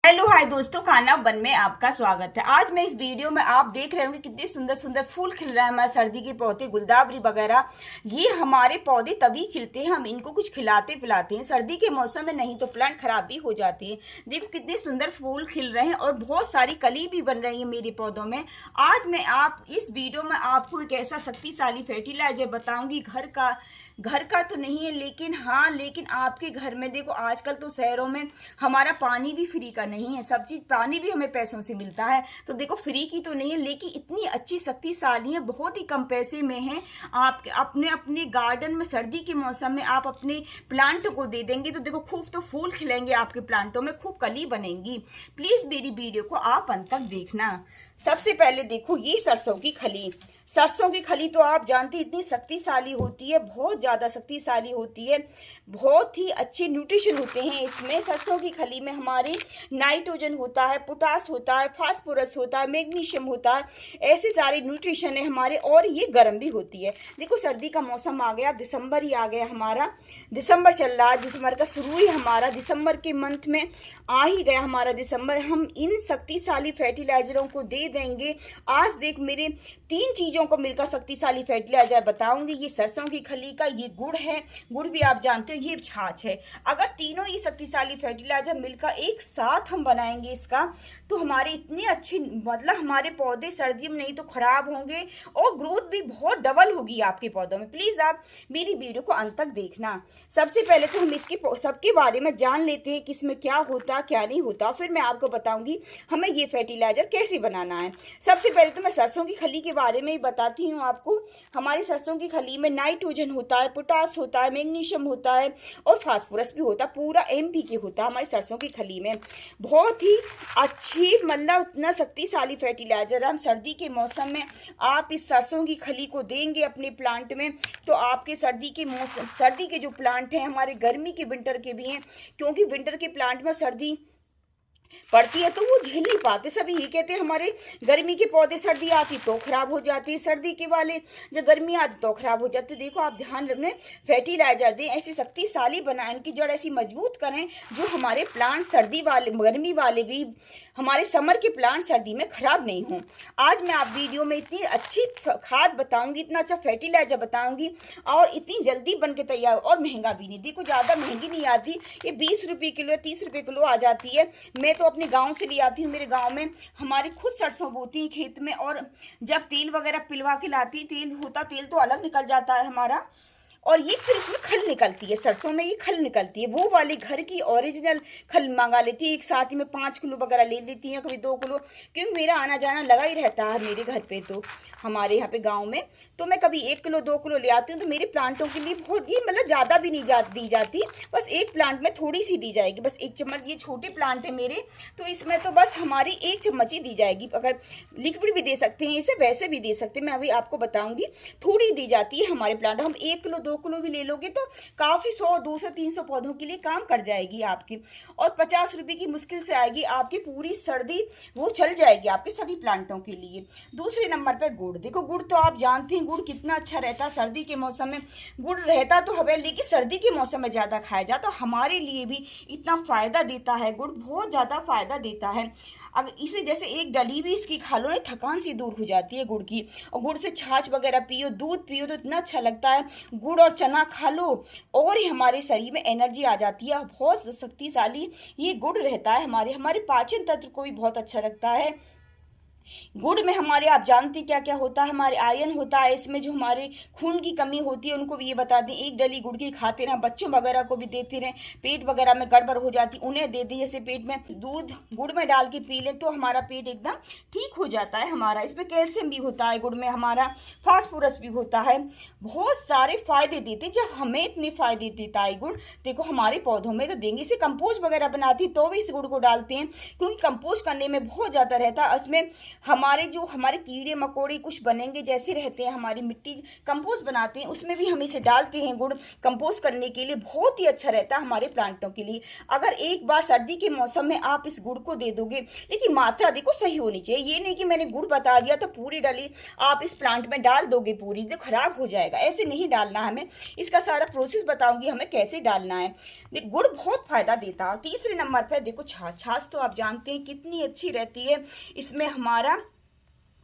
Hello hi दोस्तों, खाना बन में आपका स्वागत है। आज मैं इस वीडियो में आप देख रहे होंगे कितने सुंदर सुंदर फूल खिल रहे हैं। हमारे सर्दी के पौधे, गुलदावरी वगैरह, ये हमारे पौधे तभी खिलते हैं हम इनको कुछ खिलाते पिलाते हैं। सर्दी के मौसम में नहीं तो प्लांट खराब भी हो जाते हैं। देखो कितने सुंदर फूल खिल रहे हैं और बहुत सारी कली भी बन रही है मेरे पौधों में। आज मैं इस वीडियो में आपको एक ऐसा शक्तिशाली फर्टिलाइजर बताऊंगी। घर का तो नहीं है, लेकिन आपके घर में देखो, आजकल तो शहरों में हमारा पानी भी फ्री का नहीं है। सब चीज पानी भी हमें पैसों से मिलता है, तो देखो फ्री की तो नहीं है, लेकिन इतनी अच्छी शक्तिशाली है, बहुत ही कम पैसे में है। आप अपने अपने गार्डन में सर्दी के मौसम में आप अपने प्लांट को दे देंगे तो देखो खूब तो फूल खिलेंगे आपके प्लांटों में, खूब कली बनेंगी। प्लीज मेरी वीडियो को आप अंत तक देखना। सबसे पहले देखो ये सरसों की खली तो आप जानते हैं इतनी शक्तिशाली होती है, बहुत ज़्यादा शक्तिशाली होती है। बहुत ही अच्छे न्यूट्रिशन होते हैं इसमें। सरसों की खली में हमारे नाइट्रोजन होता है, पोटास होता है, फास्फोरस होता है, मैग्नीशियम होता है, ऐसे सारे न्यूट्रिशन है हमारे। और ये गर्म भी होती है। देखो सर्दी का मौसम आ गया, दिसंबर ही आ गया हमारा, दिसंबर चल रहा है, दिसंबर का शुरू ही हमारा, दिसंबर के मंथ में आ ही गया हमारा दिसंबर। हम इन शक्तिशाली फर्टिलाइजरों को दे देंगे। आज देख मेरे 3 चीजों को मिलकर शक्तिशाली फर्टिलाइजर बताऊंगी। ये सरसों की खली का, ये गुड़ है, गुड़ भी आप जानते हो, ये छाछ है। अगर तीनों ये शक्तिशाली फर्टिलाइजर मिलकर एक साथ हम बनाएंगे इसका, तो हमारे इतनी अच्छी, मतलब हमारे पौधे सर्दी में नहीं तो खराब होंगे और ग्रोथ भी बहुत डबल होगी आपके पौधों में। प्लीज आप मेरी वीडियो को अंत तक देखना। सबसे पहले तो हम इसके सबके बारे में जान लेते हैं कि इसमें क्या होता क्या नहीं होता, फिर मैं आपको बताऊंगी हमें ये फर्टिलाइजर कैसे बनाना है। सबसे पहले तो मैं सरसों की खली के बारे में बताती हूँ आपको। हमारी सरसों की खली में नाइट्रोजन होता है, पोटास होता है, मैग्नीशियम होता है और फास्फोरस भी होता है। पूरा NPK होता है हमारी सरसों की खली में। बहुत ही अच्छी, मतलब इतना शक्तिशाली फर्टिलाइजर। हम सर्दी के मौसम में आप इस सरसों की खली को देंगे अपने प्लांट में, तो आपके सर्दी के जो प्लांट हैं हमारे, गर्मी के विंटर के भी हैं, क्योंकि विंटर के प्लांट में सर्दी पड़ती है तो वो झेल नहीं पाते। सभी ये कहते हैं हमारे गर्मी के पौधे सर्दी आती तो खराब हो जाती है, सर्दी के वाले जब गर्मी आती तो खराब हो जाते। देखो आप ध्यान रखने, फर्टिलाइजर दें, ऐसी शक्तिशाली बनाएं, इनकी जड़ ऐसी मजबूत करें जो हमारे प्लांट सर्दी वाले, गर्मी वाले भी, हमारे समर के प्लांट सर्दी में खराब नहीं हों। आज मैं आप वीडियो में इतनी अच्छी खाद बताऊंगी, इतना अच्छा फर्टिलाइजर बताऊंगी और इतनी जल्दी बन के तैयार, और महंगा भी नहीं। देखो ज़्यादा महंगी नहीं आती, ये 20 रुपये किलो, 30 रुपये किलो आ जाती है। मैं तो अपने गांव से ले आती हूँ। मेरे गांव में हमारी खुद सरसों बोती है खेत में, और जब तेल वगैरह पिलवा के लाती, तेल तो अलग निकल जाता है हमारा, और ये फिर इसमें खल निकलती है, सरसों में ये खल निकलती है। वो वाली घर की ओरिजिनल खल मंगा लेती है, एक साथ ही में 5 किलो वगैरह ले लेती हैं, कभी 2 किलो, क्योंकि मेरा आना जाना लगा ही रहता है मेरे घर पे, तो हमारे यहाँ पे गांव में तो मैं कभी 1 किलो 2 किलो ले आती हूँ। तो मेरे प्लांटों के लिए बहुत, ये मतलब ज़्यादा भी नहीं दी जाती, बस एक प्लांट में थोड़ी सी दी जाएगी, बस 1 चम्मच। ये छोटे प्लांट है मेरे, तो इसमें तो बस हमारी 1 चम्मच ही दी जाएगी। अगर लिक्विड भी दे सकते हैं इसे, वैसे भी दे सकते हैं, मैं अभी आपको बताऊंगी। थोड़ी दी जाती है हमारे प्लांट। हम 1 किलो 2 किलो भी ले लोगे तो काफी 100 200 300 पौधों के लिए काम कर जाएगी आपकी, और 50 रुपए की मुश्किल से आएगी आपकी पूरी सर्दी, वो चल जाएगी आपके सभी प्लांटों के लिए। दूसरे नंबर पे गुड़। देखो गुड़ तो आप जानते हैं गुड़ कितना अच्छा रहता है सर्दी के मौसम में। गुड़ रहता तो हवे, लेकिन सर्दी के मौसम में ज्यादा खाया जाता, हमारे लिए भी इतना फायदा देता है गुड़, बहुत ज्यादा फायदा देता है। अगर इसे जैसे एक डली भी इसकी खा लो ना, थकान सी दूर हो जाती है गुड़ की। और गुड़ से छाछ वगैरह पियो, दूध पियो तो इतना अच्छा लगता है। गुड़ और चना खा लो और ही हमारे शरीर में एनर्जी आ जाती है। बहुत शक्तिशाली ये गुड़ रहता है, हमारे पाचन तंत्र को भी बहुत अच्छा रखता है। गुड़ में हमारे, आप जानते हैं क्या क्या होता है, हमारे आयरन होता है इसमें, जो हमारे खून की कमी होती है उनको भी ये बता दें। 1 डली गुड़ की खाते रहें, बच्चों वगैरह को भी देते रहें, पेट वगैरह में गड़बड़ हो जाती उन्हें दे दें। जैसे पेट में दूध गुड़ में डाल के पी लें तो हमारा पेट एकदम ठीक हो जाता है हमारा। इसमें कैल्शियम भी होता है गुड़ में, हमारा फास्फोरस भी होता है, बहुत सारे फायदे देते। जब हमें इतने फायदे देता है गुड़, देखो हमारे पौधों में तो देंगे। इसे कंपोस्ट वगैरह बनाती तो भी इस गुड़ को डालते हैं, क्योंकि कंपोस्ट करने में बहुत ज़्यादा रहता है। इसमें हमारे जो हमारे कीड़े मकोड़े कुछ बनेंगे जैसे रहते हैं, हमारी मिट्टी कंपोस्ट बनाते हैं उसमें भी हम इसे डालते हैं गुड़ कंपोस्ट करने के लिए, बहुत ही अच्छा रहता है हमारे प्लांटों के लिए। अगर एक बार सर्दी के मौसम में आप इस गुड़ को दे दोगे, लेकिन मात्रा देखो सही होनी चाहिए। ये नहीं कि मैंने गुड़ बता दिया तो पूरी डली आप इस प्लांट में डाल दोगे पूरी, तो खराब हो जाएगा, ऐसे नहीं डालना हमें। इसका सारा प्रोसेस बताऊंगी हमें कैसे डालना है। देखो गुड़ बहुत फायदा देता है। तीसरे नंबर पर देखो छाछ। छाछ तो आप जानते हैं कितनी अच्छी रहती है, इसमें हमारा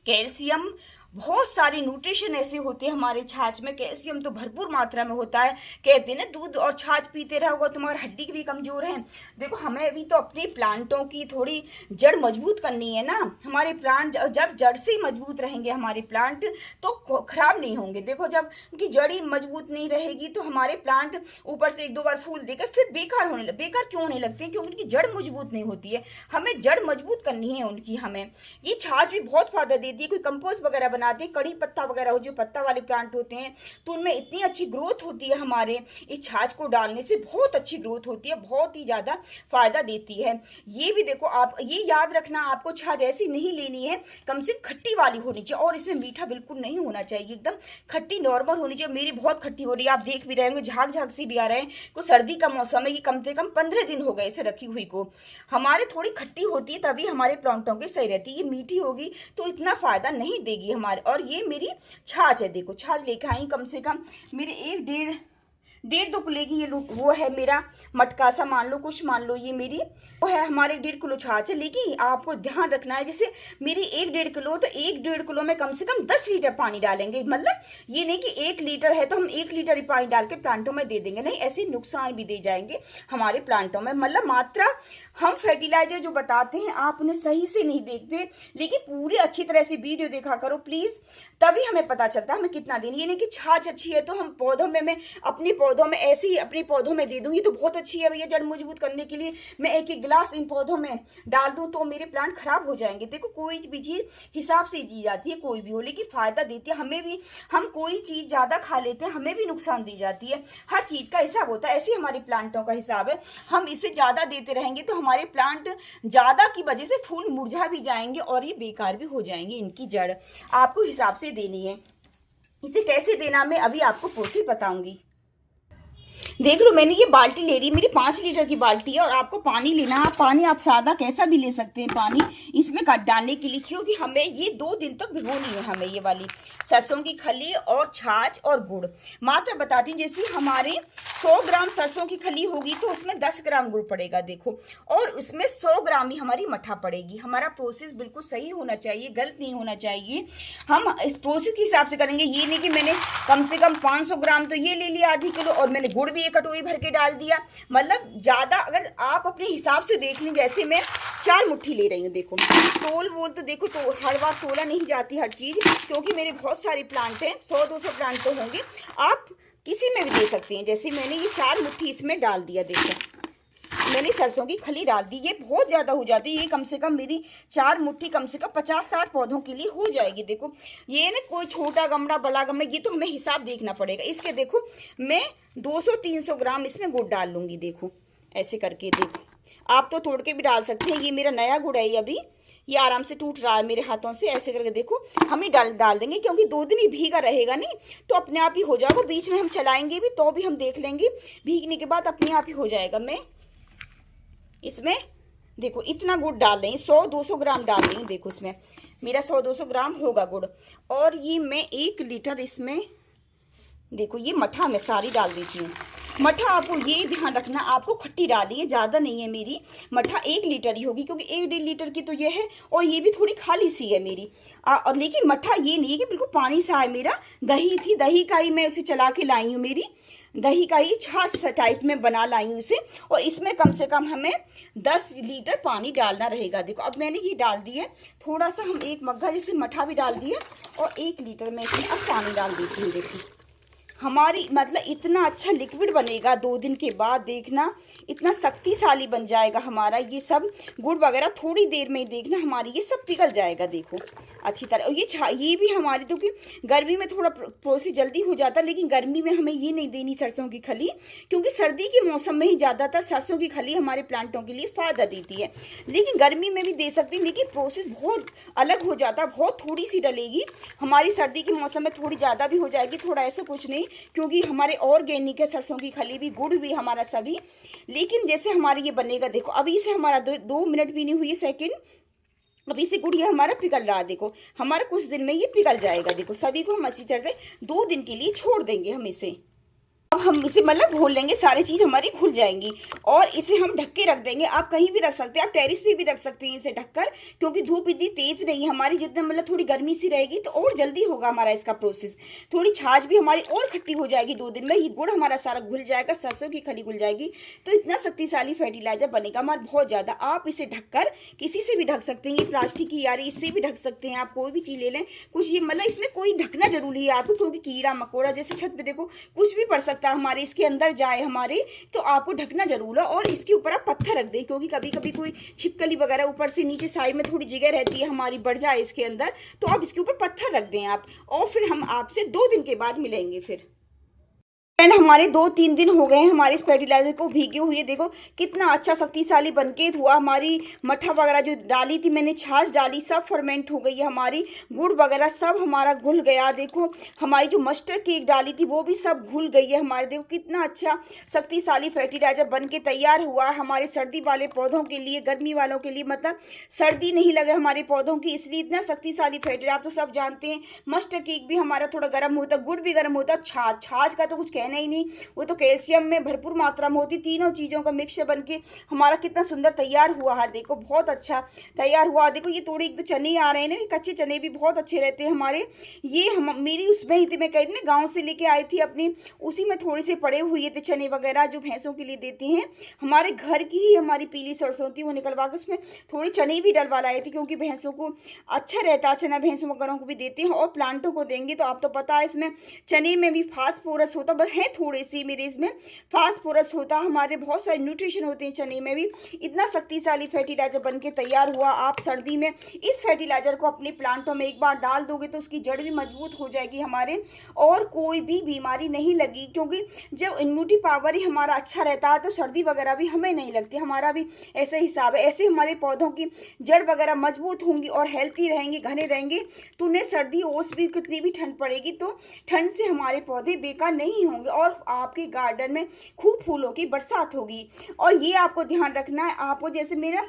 कैल्शियम, बहुत सारे न्यूट्रिशन ऐसे होते हैं हमारे छाछ में, कैल्शियम तो भरपूर मात्रा में होता है। कहते हैं ना दूध और छाछ पीते रहोगे तुम्हारी हड्डी भी कमजोर है। देखो हमें भी तो अपने प्लांटों की थोड़ी जड़ मजबूत करनी है ना। हमारे प्लांट जब जड़ से मजबूत रहेंगे हमारे प्लांट तो खराब नहीं होंगे। देखो जब उनकी जड़ ही मजबूत नहीं रहेगी तो हमारे प्लांट ऊपर से एक दो बार फूल देकर फिर बेकार होने बेकार क्यों होने लगते हैं, क्योंकि उनकी जड़ मजबूत नहीं होती है। हमें जड़ मजबूत करनी है उनकी। हमें ये छाछ भी बहुत फायदा देती है। कोई कंपोस्ट वगैरह बनाते हैं, कड़ी पत्ता वगैरह हो जो पत्ता वाले प्लांट होते हैं तो उनमें इतनी अच्छी ग्रोथ होती है। हमारे इस छाछ को डालने से बहुत अच्छी ग्रोथ होती है, बहुत ही ज़्यादा फायदा देती है। ये भी देखो आप ये याद रखना, आपको छाछ ऐसी नहीं लेनी है, कम से कम खट्टी वाली होनी चाहिए और इसमें मीठा बिल्कुल नहीं होना चाहिए, एकदम खट्टी नॉर्मल होनी चाहिए। मेरी बहुत खट्टी हो रही है, आप देख भी रहे होंगे झाग झाग से भी आ रहे हैं। तो सर्दी का मौसम है, ये कम से कम 15 दिन हो गए इसे रखी हुई को। हमारे थोड़ी खट्टी होती है तभी हमारे प्लांटों की सही रहती है। ये मीठी होगी तो इतना फायदा नहीं देगी हमारे। और ये मेरी छाछ है, देखो छाछ लेके आई कम से कम मेरे 1.5 किलो की। ये वो है मेरा मटका सा मान लो, कुछ मान लो ये मेरी वो है हमारे 1.5 किलो छाछ है। लेकिन आपको ध्यान रखना है जैसे मेरी 1.5 किलो तो 1.5 किलो में कम से कम 10 लीटर पानी डालेंगे। मतलब ये नहीं कि 1 लीटर है तो हम 1 लीटर ही पानी डाल के प्लांटों में दे देंगे, नहीं, ऐसे नुकसान भी दे जाएंगे हमारे प्लांटों में। मतलब मात्रा हम फर्टिलाइजर जो बताते हैं आप उन्हें सही से नहीं देखते, लेकिन पूरी अच्छी तरह से वीडियो देखा करो प्लीज, तभी हमें पता चलता है हमें कितना देना। ये नहीं कि छाछ अच्छी है तो हम पौधों में मैं अपनी पौधों में ऐसे ही अपने पौधों में दे दूँ, ये तो बहुत अच्छी है भैया जड़ मजबूत करने के लिए, मैं एक एक गिलास इन पौधों में डाल दूं तो मेरे प्लांट खराब हो जाएंगे। देखो कोई भी चीज हिसाब से दी जाती है, कोई भी हो, लेकिन फायदा देती है। हमें भी, हम कोई चीज ज्यादा खा लेते हैं हमें भी नुकसान दी जाती है। हर चीज का हिसाब होता है, ऐसे हमारे प्लांटों का हिसाब है। हम इसे ज्यादा देते रहेंगे तो हमारे प्लांट ज्यादा की वजह से फूल मुरझा भी जाएंगे और ये बेकार भी हो जाएंगे। इनकी जड़ आपको हिसाब से देनी है। इसे कैसे देना मैं अभी आपको प्रोसेस बताऊंगी। देख लो मैंने ये बाल्टी ले रही, मेरी 5 लीटर की बाल्टी है और आपको पानी लेना है। पानी आप सादा कैसा भी ले सकते हैं पानी इसमें डालने के लिए, क्योंकि हमें ये 2 दिन तक भिगोनी है। हमें ये वाली सरसों की खली और छाछ और गुड़ मात्रा बताती हूँ। जैसे हमारे 100 ग्राम सरसों की खली होगी तो उसमें 10 ग्राम गुड़ पड़ेगा देखो, और उसमें 100 ग्राम ही हमारी मठा पड़ेगी। हमारा प्रोसेस बिल्कुल सही होना चाहिए, गलत नहीं होना चाहिए। हम इस प्रोसेस के हिसाब से करेंगे। ये नहीं कि मैंने कम से कम 500 ग्राम तो ये ले लिया आधी किलो और मैंने गुड़ भी एक कटोरी भर के डाल दिया। मतलब ज्यादा अगर आप अपने हिसाब से देख लें, जैसे मैं 4 मुट्ठी ले रही हूँ। देखो तोल वोल तो देखो तो हर बार तोला नहीं जाती हर चीज, क्योंकि मेरे बहुत सारे प्लांट हैं, 100-200 प्लांट तो होंगे, आप किसी में भी दे सकते हैं। जैसे मैंने ये 4 मुट्ठी इसमें डाल दिया, देखो मैंने सरसों की खली डाल दी। ये बहुत ज्यादा हो जाती है, ये कम से कम मेरी 4 मुट्ठी कम से कम 50-60 पौधों के लिए हो जाएगी। देखो ये ना कोई छोटा गमला बड़ा गमला, ये तो हमें हिसाब देखना पड़ेगा। इसके देखो मैं 200-300 ग्राम इसमें गुड़ डाल लूंगी। देखो ऐसे करके, देखो आप तो तोड़ के भी डाल सकते हैं। ये मेरा नया गुड़ है, अभी ये आराम से टूट रहा है मेरे हाथों से। ऐसे करके देखो हम ही डाल देंगे, क्योंकि 2 दिन ही भीगा रहेगा नहीं तो अपने आप ही हो जाएगा। बीच में हम चलाएंगे भी तो भी हम देख लेंगे, भीगने के बाद अपने आप ही हो जाएगा। मैं इसमें देखो इतना गुड़ डाल रही हूँ, 100-200 ग्राम डाल रही हूँ। देखो इसमें मेरा 100-200 ग्राम होगा गुड़, और ये मैं 1 लीटर इसमें देखो ये मठा मैं सारी डाल देती हूँ। मठा आपको ये ध्यान रखना, आपको खट्टी डाली है, ज़्यादा नहीं है मेरी मठा, 1 लीटर ही होगी, क्योंकि 1-1.5 लीटर की तो ये है और ये भी थोड़ी खाली सी है मेरी। और लेकिन मठा ये नहीं है कि बिल्कुल पानी सा है। मेरा दही थी, दही का ही मैं उसे चला के लाई हूँ, मेरी दही का ही छाछ टाइप में बना लाई हूँ इसे, और इसमें कम से कम हमें 10 लीटर पानी डालना रहेगा। देखो अब मैंने ये डाल दी है, थोड़ा सा हम 1 मग्घा जैसे मठा भी डाल दिया और 1 लीटर में इसमें अब पानी डाल देती हूँ। देखिए हमारी मतलब इतना अच्छा लिक्विड बनेगा 2 दिन के बाद, देखना इतना शक्तिशाली बन जाएगा हमारा ये सब गुड़ वगैरह। थोड़ी देर में ही देखना हमारी ये सब पिघल जाएगा। देखो अच्छी तरह। और ये भी हमारी तो कि गर्मी में थोड़ा प्रोसेस जल्दी हो जाता है, लेकिन गर्मी में हमें ये नहीं देनी सरसों की खली, क्योंकि सर्दी के मौसम में ही ज़्यादातर सरसों की खली हमारे प्लांटों के लिए फ़ायदा देती है। लेकिन गर्मी में भी दे सकते हैं, लेकिन प्रोसेस बहुत अलग हो जाता है, बहुत थोड़ी सी डलेगी। हमारी सर्दी के मौसम में थोड़ी ज़्यादा भी हो जाएगी, थोड़ा ऐसा कुछ नहीं, क्योंकि हमारे ऑर्गेनिक है सरसों की खली भी, गुड़ भी हमारा सभी। लेकिन जैसे हमारे ये बनेगा, देखो अभी इसे हमारा 2 मिनट भी नहीं हुई सेकेंड, अभी से गुड़ ये हमारा पिघल रहा है। देखो हमारा कुछ दिन में ये पिघल जाएगा। देखो सभी को हम अच्छी तरह से 2 दिन के लिए छोड़ देंगे हम इसे। अब हम इसे मतलब घोल लेंगे, सारी चीज़ हमारी घुल जाएंगी और इसे हम ढक के रख देंगे। आप कहीं भी रख सकते हैं, आप टेरिस पे भी रख सकते हैं इसे ढककर, क्योंकि धूप इतनी तेज नहीं है हमारी। जितना मतलब थोड़ी गर्मी सी रहेगी तो और जल्दी होगा हमारा इसका प्रोसेस। थोड़ी छाछ भी हमारी और खट्टी हो जाएगी 2 दिन में। ये गुड़ हमारा सारा घुल जाएगा, सरसों की खली घुल जाएगी, तो इतना शक्तिशाली फर्टिलाइजर बनेगा हमारा बहुत ज़्यादा। आप इसे ढककर किसी से भी ढक सकते हैं, ये प्लास्टिक की यारी इससे भी ढक सकते हैं। आप कोई भी चीज़ ले लें, कुछ ये मतलब इसमें कोई ढकना जरूरी है आपको, क्योंकि कीड़ा मकोड़ा जैसे छत पे देखो कुछ भी पड़ सकता है हमारे इसके अंदर जाए हमारे, तो आपको ढकना जरूर है। और इसके ऊपर आप पत्थर रख दें, क्योंकि कभी कभी कोई छिपकली वगैरह ऊपर से नीचे साइड में थोड़ी जगह रहती है हमारी, बढ़ जाए इसके अंदर, तो आप इसके ऊपर पत्थर रख दें आप। और फिर हम आपसे 2 दिन के बाद मिलेंगे फिर। एंड हमारे 2-3 दिन हो गए हैं हमारे इस फर्टिलाइजर को भीगे हुए। देखो कितना अच्छा शक्तिशाली बनके हुआ। हमारी मट्ठा वगैरह जो डाली थी मैंने, छाछ डाली, सब फर्मेंट हो गई है हमारी। गुड़ वगैरह सब हमारा घुल गया। देखो हमारी जो मस्टर्ड केक डाली थी वो भी सब घुल गई है हमारे। देखो कितना अच्छा शक्तिशाली फर्टिलाइजर बनके तैयार हुआ है हमारे सर्दी वाले पौधों के लिए, गर्मी वालों के लिए, मतलब सर्दी नहीं लगे हमारे पौधों की, इसलिए इतना शक्तिशाली फर्टिलाइजर। आप तो सब जानते हैं मस्टर्ड केक भी हमारा थोड़ा गर्म होता है, गुड़ भी गर्म होता है, छाछ का तो कुछ नहीं नहीं, वो तो कैल्शियम में भरपूर मात्रा में होती। तीनों चीजों का मिक्सचर बनके हमारा कितना सुंदर तैयार हुआ है। देखो बहुत अच्छा तैयार हुआ। देखो ये थोड़े 1-2 चने आ रहे हैं ना, ये कच्चे चने भी बहुत अच्छे रहते हैं हमारे। ये हम मेरी उसमें ही थी, मैं कही थी ना गाँव से लेके आई थी अपनी, उसी में थोड़े से पड़े हुए थे चने वगैरह जो भैंसों के लिए देते हैं। हमारे घर की ही हमारी पीली सरसों थी, वो निकलवा के उसमें थोड़ी चने भी डलवा लाए थे, क्योंकि भैंसों को अच्छा रहता है चना, भैंसों वगैरह को भी देते हैं और प्लांटों को देंगे। तो आप तो पता है इसमें चने में भी फास्फोरस होता, बस है थोड़े से मेरे इसमें फास्फोरस होता, हमारे बहुत सारे न्यूट्रिशन होते हैं चने में भी। इतना शक्तिशाली फर्टिलाइजर बनके तैयार हुआ। आप सर्दी में इस फर्टिलाइजर को अपने प्लांटों में एक बार डाल दोगे तो उसकी जड़ भी मजबूत हो जाएगी हमारे, और कोई भी बीमारी नहीं लगी, क्योंकि जब इम्यूनिटी पावर ही हमारा अच्छा रहता है तो सर्दी वगैरह भी हमें नहीं लगती। हमारा भी ऐसे हिसाब है, ऐसे हमारे पौधों की जड़ वगैरह मजबूत होंगी और हेल्थी रहेंगे, घने रहेंगे, तो उन्हें सर्दी ओस भी कितनी भी ठंड पड़ेगी तो ठंड से हमारे पौधे बेकार नहीं होंगे और आपके गार्डन में खूब फूलों की बरसात होगी। और ये आपको ध्यान रखना है, आपको जैसे मेरा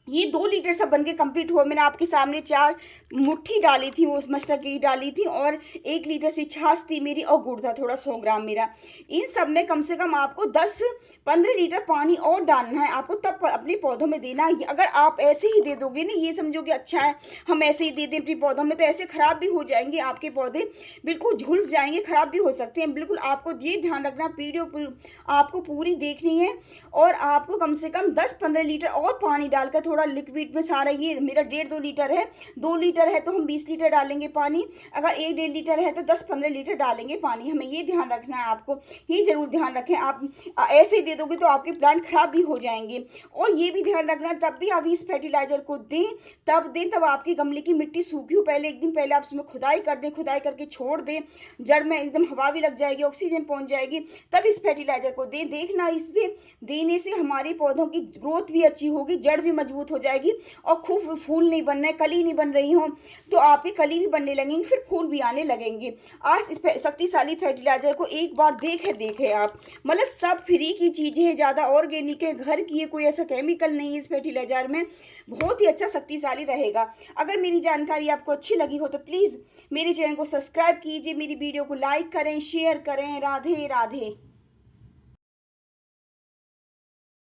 ये 2 लीटर सब बनके कंप्लीट हुआ। मैंने आपके सामने 4 मुट्ठी डाली थी, वो मस्टर्ड की डाली थी, और 1 लीटर से छाछ थी मेरी, और गुड़ था थोड़ा 100 ग्राम मेरा। इन सब में कम से कम आपको 10-15 लीटर पानी और डालना है आपको, तब अपने पौधों में देना है। अगर आप ऐसे ही दे दोगे ना, ये समझोगे अच्छा है हम ऐसे ही दे दें अपने पौधों में, तो ऐसे ख़राब भी हो जाएंगे आपके पौधे, बिल्कुल झुलस जाएंगे, ख़राब भी हो सकते हैं। बिल्कुल आपको ये ध्यान रखना, वीडियो आपको पूरी देखनी है, और आपको कम से कम 10-15 लीटर और पानी डालकर थोड़ा लिक्विड में सारा, ये मेरा 1.5-2 लीटर है, 2 लीटर है तो हम 20 लीटर डालेंगे पानी, अगर 1-1.5 लीटर है तो 10-15 लीटर डालेंगे पानी। हमें ये ध्यान रखना है, आपको ये जरूर ध्यान रखें। आप ऐसे ही दे दोगे तो आपके प्लांट खराब भी हो जाएंगे। और ये भी ध्यान रखना, तब भी आप इस फर्टिलाइजर को दें, तब आपके गमले की मिट्टी सूखी हो, पहले 1 दिन पहले आप उसमें खुदाई कर दें, खुदाई करके छोड़ दें, जड़ में एकदम हवा भी लग जाएगी, ऑक्सीजन पहुंच जाएगी, तब इस फर्टिलाइजर को दें। देखना इससे देने से हमारे पौधों की ग्रोथ भी अच्छी होगी, जड़ भी मजबूत हो जाएगी, और खूब फूल नहीं बन रहे, कली नहीं बन रही हो तो आपकी कली भी बनने लगेंगी, फिर फूल भी आने लगेंगे। आज इस शक्तिशाली फर्टिलाइजर को एक बार देखे आप, मतलब सब फ्री की चीज़ें हैं, ज़्यादा ऑर्गेनिक है, घर की है, कोई ऐसा केमिकल नहीं है इस फर्टिलाइजर में, बहुत ही अच्छा शक्तिशाली रहेगा। अगर मेरी जानकारी आपको अच्छी लगी हो तो प्लीज़ मेरे चैनल को सब्सक्राइब कीजिए, मेरी वीडियो को लाइक करें, शेयर करें। राधे राधे।